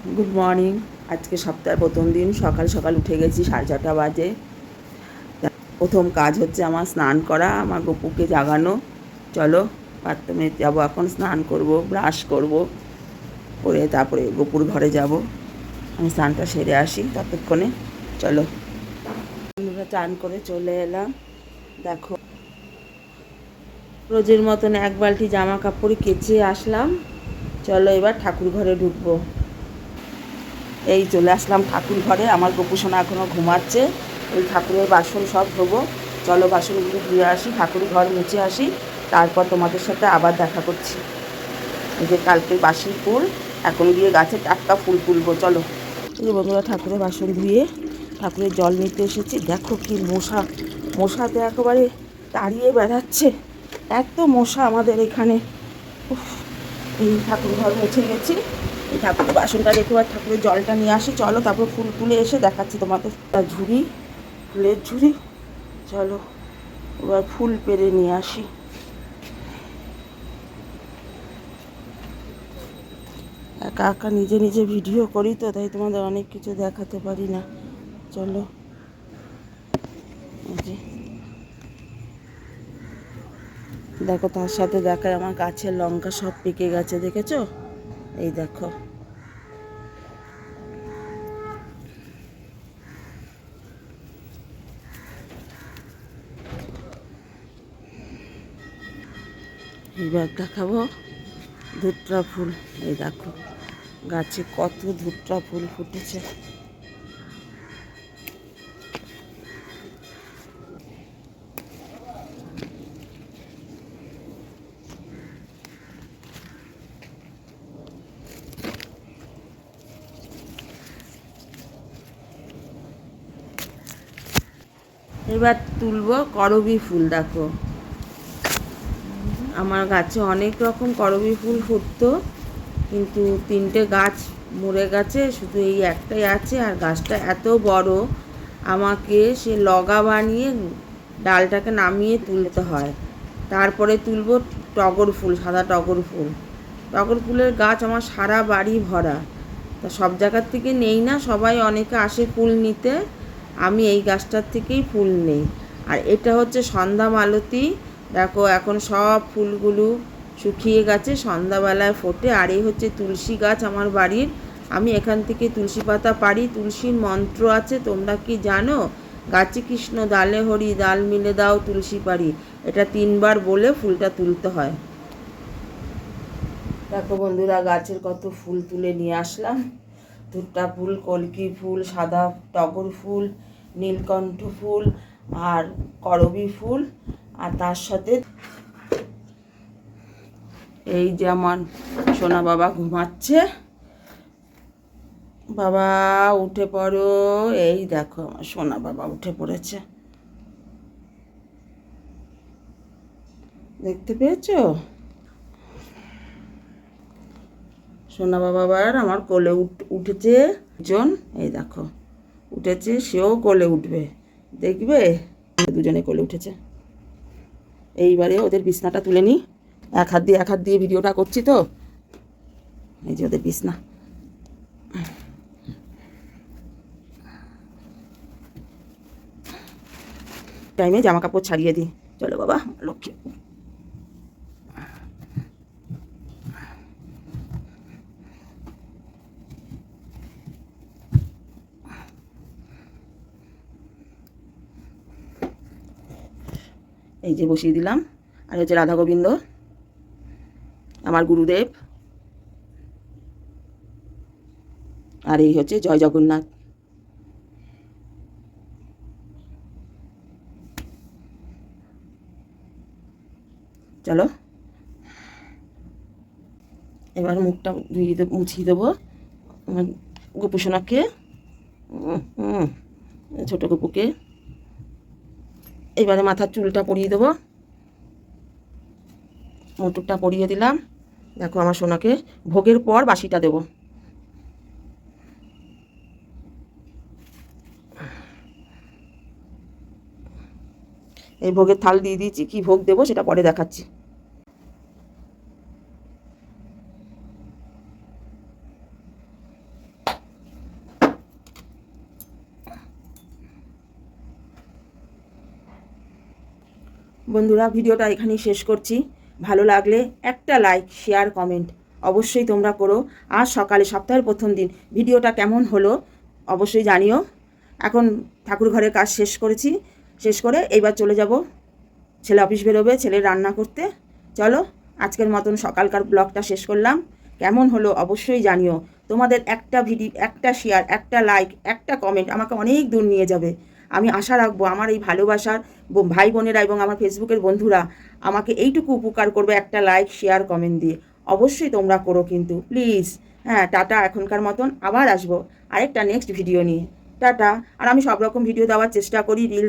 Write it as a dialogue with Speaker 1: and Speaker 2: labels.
Speaker 1: Good morning. আজকে সপ্তাহের প্রথম দিন, সকাল সকাল উঠে গেছি, 6:30 বাজে। প্রথম কাজ হচ্ছে আমার স্নান করা, আমার গপুকে জাগানো। চলো বাথরুমে যাবো, এখন স্নান করব, ব্রাশ করব, করে তারপরে গপুর ঘরে যাব। আমি স্নানটা সেরে আসি ততক্ষণে। চলো বন্ধুরা, চান করে চলে এলাম। দেখো, রোজের মতন এক বালতি জামা কাপড় কেচে আসলাম। চলো এবার ঠাকুর ঘরে ঢুকবো। এই চলে আসলাম ঠাকুর ঘরে। আমার গোপুসোনা এখনও ঘুমাচ্ছে। ওই ঠাকুরের বাসন সব ধোবো। চলো বাসনগুলো ধুয়ে আসি, ঠাকুর ঘর মুছে আসি, তারপর তোমাদের সাথে আবার দেখা করছি। এই যে কালকে বাসি ফুল, এখন গিয়ে গাছে টাটকা ফুল তুলবো। চলো। এই যে বন্ধুরা, ঠাকুরের বাসন ধুয়ে ঠাকুরের জল নিতে এসেছি। দেখো কি মশা, মশাতে একেবারে তাড়িয়ে বেড়াচ্ছে, এত মশা আমাদের এখানে। এই ঠাকুর ঘর মুছে গেছি। এই ঠাকুরের বাসনটা রেখে আর ঠাকুরের জলটা নিয়ে আসি। চলো তারপর ফুল তুলে এসে দেখাচ্ছি তোমাদের। ঝুড়ি, ফুলের ঝুড়ি। চলো এবার ফুল পেরে নিয়ে আসি। একা একা নিজে নিজে ভিডিও করি তো, তাই তোমাদের অনেক কিছু দেখাতে পারি না। চলো। দেখো, তার সাথে দেখায় আমার গাছের লঙ্কা সব পেকে গেছে, দেখেছো? এই দেখো। এবার দেখাবো ধুতরা ফুল। এই দেখো গাছে কত ধুতরা ফুল ফুটেছে। এবার তুলবো করবী ফুল। দেখো, আমার গাছে অনেক রকম করবী ফুল ফুটতো, কিন্তু 3টে গাছ মরে গেছে, শুধু এই একটাই আছে। আর গাছটা এত বড়, আমাকে সে লগা বানিয়ে ডালটাকে নামিয়ে তুলতে হয়। তারপরে তুলবো টগর ফুল, সাদা টগর ফুল। টগর ফুলের গাছ আমার সারা বাড়ি ভরা। তা সব জায়গার থেকে নেই না, সবাই অনেকে আসে ফুল নিতে, আমি এই গাছটার থেকেই ফুল নেই। আর এটা হচ্ছে সন্ধ্যা মালতী। দেখো এখন সব ফুলগুলো শুকিয়ে গেছে, সন্ধ্যাবেলায় ফোটে। আর এই হচ্ছে তুলসী গাছ আমার বাড়ির। আমি এখান থেকে তুলসী পাতা পারি। তুলসীর মন্ত্র আছে, তোমরা কি জানো? গাছে কৃষ্ণ ডালে হরি, ডাল মিলে দাও তুলসী পারি। এটা 3বার বলে ফুলটা তুলতে হয়। দেখো বন্ধুরা, গাছের কত ফুল তুলে নিয়ে আসলাম। ধুট্টা ফুল, কলকি ফুল, সাদা টগর ফুল, নীলকণ্ঠ ফুল, আর করবী ফুল। আর তার সাথে এই যে আমার সোনা বাবা ঘুমাচ্ছে। বাবা উঠে পড়ো। এই দেখো আমার সোনা বাবা উঠে পড়েছে, দেখতে পেয়েছো? সোনা বাবা আবার আমার কোলে উঠেছে। জন, এই দেখো উঠেছে, সেও কোলে উঠবে, দেখবে? দুজনে কোলে উঠেছে। এইবারে ওদের বিছনাটা তুলে নিই। এক হাত দিয়ে ভিডিওটা করছি তো। এই যে ওদের বিছনা। টাইমে জামা কাপড় ছাড়িয়ে দিই। চলো বাবা লক্ষ্মী। এই যে বসিয়ে দিলাম। আর হচ্ছে রাধা গোবিন্দ, আমার গুরুদেব। আর এই হচ্ছে জয় জগন্নাথ। চলো এবার মুখটা ধুয়ে দেবো, মুছিয়ে দেবো আমার গোপুসোনাকে, ছোটো গপুকে। এবারে মাথার চুলটা পরিয়ে দেবো, মুটুকটা পরিয়ে দিলাম। দেখো আমার সোনাকে ভোগের পর বাসিটা দেবো। এই ভোগের থাল দিয়ে দিয়েছি, কি ভোগ দেবো সেটা পরে দেখাচ্ছি। বন্ধুরা, ভিডিওটা এখানেই শেষ করছি। ভালো লাগলে একটা লাইক, শেয়ার, কমেন্ট অবশ্যই তোমরা করো। আর সকালে সপ্তাহের প্রথম দিন ভিডিওটা কেমন হলো অবশ্যই জানিও। এখন ঠাকুর ঘরের কাজ শেষ করেছি, শেষ করে এইবার চলে যাব, ছেলে অফিস বেরোবে, ছেলের রান্না করতে। চলো, আজকের মতন সকালকার ব্লগটা শেষ করলাম। কেমন হলো অবশ্যই জানিও। তোমাদের একটা ভিডিও, একটা শেয়ার, একটা লাইক, একটা কমেন্ট আমাকে অনেক দূর নিয়ে যাবে। আমি আশা রাখবো আমার এই ভালোবাসার ভাই বোনেরা এবং আমার ফেসবুকের বন্ধুরা আমাকে এইটুকু উপকার করবে একটা লাইক, শেয়ার, কমেন্ট দিয়ে। অবশ্যই তোমরা করো কিন্তু, প্লিজ। হ্যাঁ, টাটা। এখনকার মতন আবার আসবো আরেকটা নেক্সট ভিডিও নিয়ে। টাটা। আর আমি সব রকম ভিডিও দেওয়ার চেষ্টা করি, রিলস